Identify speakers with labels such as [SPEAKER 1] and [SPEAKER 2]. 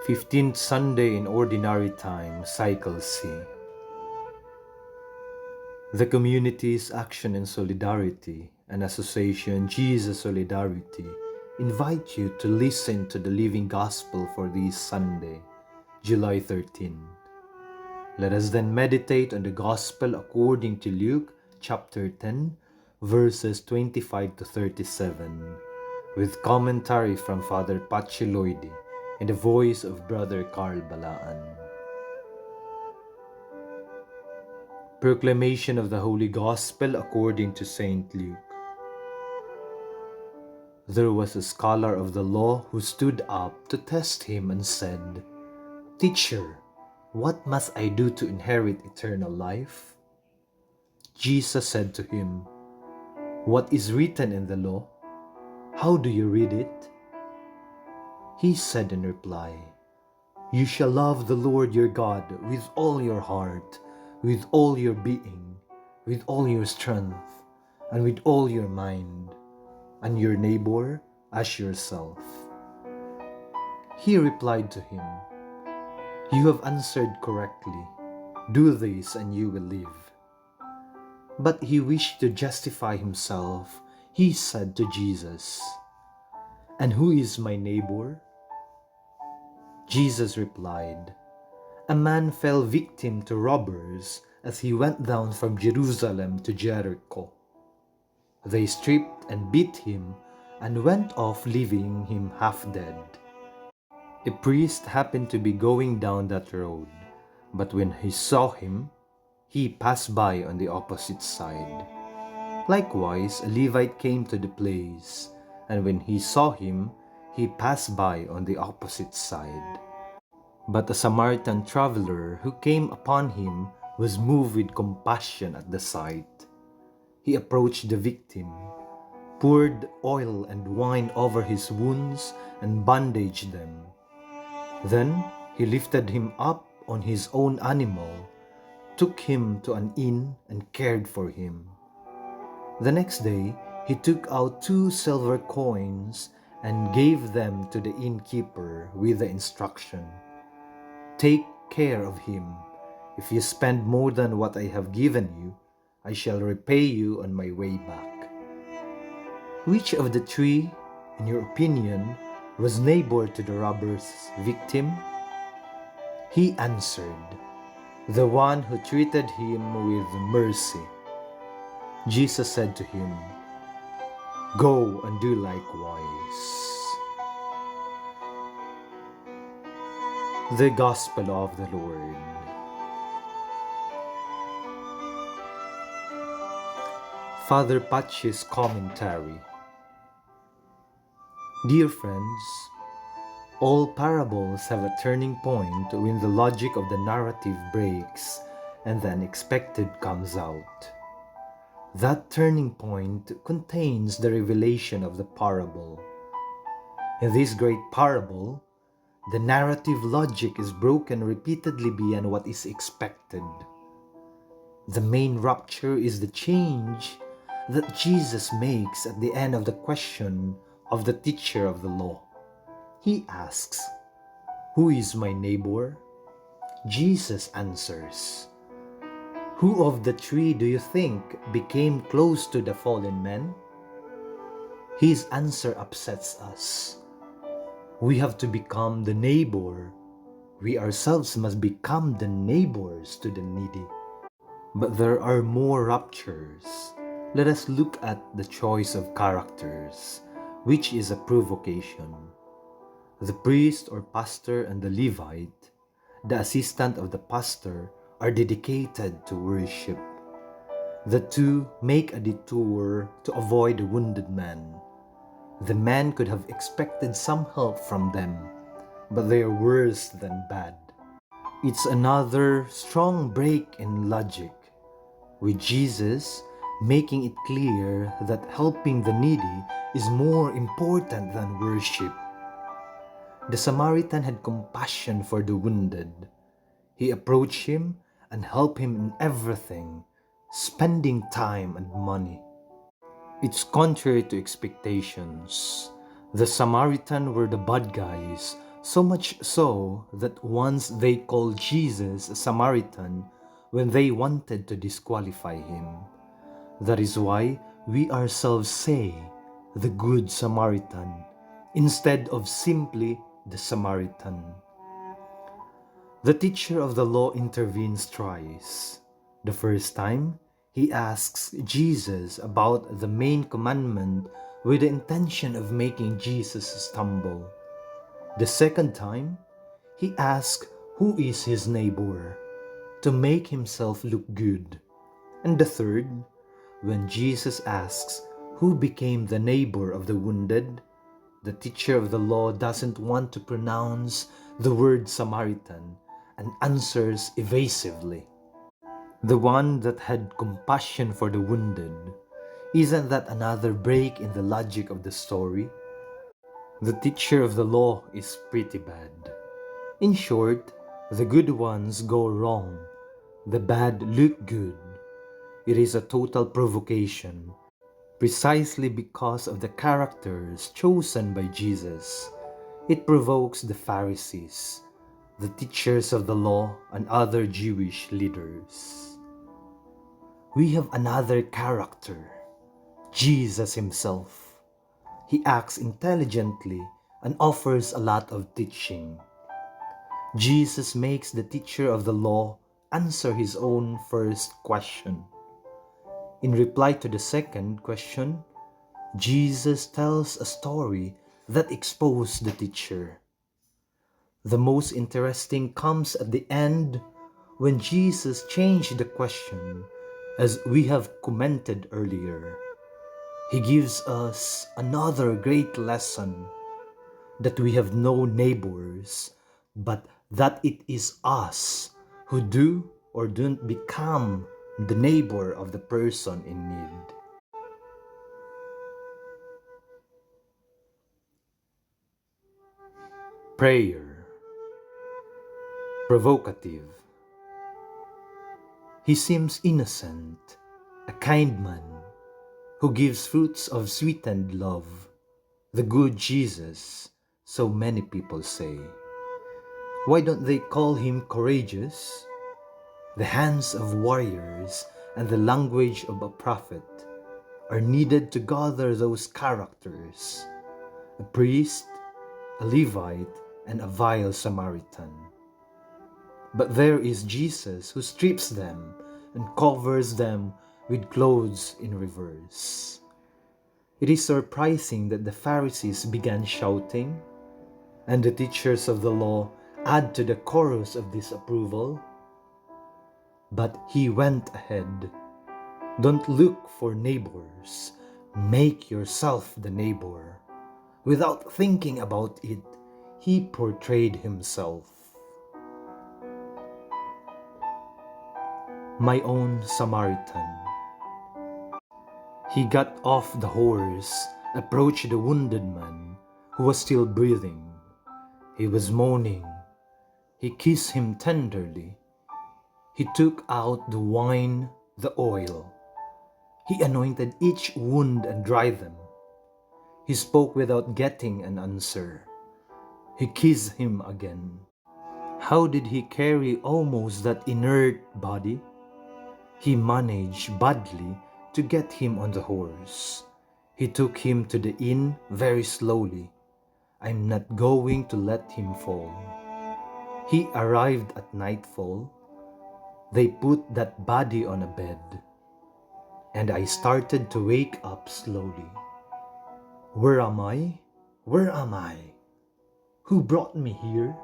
[SPEAKER 1] 15th Sunday in Ordinary Time, Cycle C. The community's Action in Solidarity and Association Jesus Solidarity invite you to listen to the Living Gospel for this Sunday, July 13. Let us then meditate on the Gospel according to Luke chapter 10, verses 25 to 37, with commentary from Father Patxi Loidi in the voice of Brother Balaan. Proclamation of the Holy Gospel according to Saint Luke. There was a scholar of the law who stood up to test him and said, "Teacher, what must I do to inherit eternal life?" Jesus said to him, "What is written in the law? How do you read it?" He said in reply, "You shall love the Lord your God with all your heart, with all your being, with all your strength, and with all your mind, and your neighbor as yourself." He replied to him, "You have answered correctly. Do this and you will live." But he wished to justify himself. He said to Jesus, "And who is my neighbor?" Jesus replied, "A man fell victim to robbers as he went down from Jerusalem to Jericho. They stripped and beat him and went off, leaving him half dead. A priest happened to be going down that road, but when he saw him, he passed by on the opposite side. Likewise, a Levite came to the place, and when he saw him, he passed by on the opposite side. But a Samaritan traveler who came upon him was moved with compassion at the sight. He approached the victim, poured oil and wine over his wounds, and bandaged them. Then he lifted him up on his own animal, took him to an inn, and cared for him. The next day he took out 2 silver coins and gave them to the innkeeper with the instruction, "Take care of him. If you spend more than what I have given you, I shall repay you on my way back." Which of the 3, in your opinion, was neighbor to the robber's victim? He answered, "The one who treated him with mercy." Jesus said to him, "Go and do likewise." The Gospel of the Lord. Father Patxi's commentary. Dear friends, all parables have a turning point when the logic of the narrative breaks and the unexpected comes out. That turning point contains the revelation of the parable. In this great parable, the narrative logic is broken repeatedly beyond what is expected. The main rupture is the change that Jesus makes at the end of the question of the teacher of the law. He asks, "Who is my neighbor?" Jesus answers, "Who of the 3 do you think became close to the fallen man?" His answer upsets us. We have to become the neighbor. We ourselves must become the neighbors to the needy. But there are more ruptures. Let us look at the choice of characters, which is a provocation. The priest or pastor and the Levite, the assistant of the pastor, are dedicated to worship. The 2 make a detour to avoid the wounded man. The man could have expected some help from them, but they are worse than bad. It's another strong break in logic, with Jesus making it clear that helping the needy is more important than worship. The Samaritan had compassion for the wounded. He approached him and helped him in everything, spending time and money. It's contrary to expectations. The Samaritan were the bad guys, So much so that once they called Jesus a Samaritan when they wanted to disqualify him. That is why we ourselves say the Good Samaritan instead of simply the Samaritan. The teacher of the law intervenes twice. The first time, he asks Jesus about the main commandment with the intention of making Jesus stumble. The second time, he asks who is his neighbor to make himself look good. And the third, when Jesus asks who became the neighbor of the wounded, the teacher of the law doesn't want to pronounce the word Samaritan and answers evasively. The one that had compassion for the wounded. Isn't that another break in the logic of the story? The teacher of the law is pretty bad. In short, the good ones go wrong, the bad look good. It is a total provocation, precisely because of the characters chosen by Jesus. It provokes the Pharisees, the teachers of the law, and other Jewish leaders. We have another character, Jesus himself. He acts intelligently and offers a lot of teaching. Jesus makes the teacher of the law answer his own first question. In reply to the second question, Jesus tells a story that exposes the teacher. The most interesting comes at the end when Jesus changed the question, as we have commented earlier. He gives us another great lesson that we have no neighbors, but that it is us who do or don't become the neighbor of the person in need. Prayer. Provocative. He seems innocent, a kind man, who gives fruits of sweetened love, the good Jesus, so many people say. Why don't they call him courageous? The hands of warriors and the language of a prophet are needed to gather those characters, a priest, a Levite, and a vile Samaritan. But there is Jesus who strips them and covers them with clothes in reverse. It is surprising that the Pharisees began shouting, and the teachers of the law add to the chorus of disapproval. But he went ahead. Don't look for neighbors. Make yourself the neighbor. Without thinking about it, he portrayed himself. My own Samaritan. He got off the horse, approached the wounded man, who was still breathing. He was moaning. He kissed him tenderly. He took out the wine, the oil. He anointed each wound and dried them. He spoke without getting an answer. He kissed him again. How did he carry almost that inert body? He managed badly to get him on the horse. He took him to the inn very slowly. I'm not going to let him fall. He arrived at nightfall. They put that body on a bed, and I started to wake up slowly. Where am I? Where am I? Who brought me here?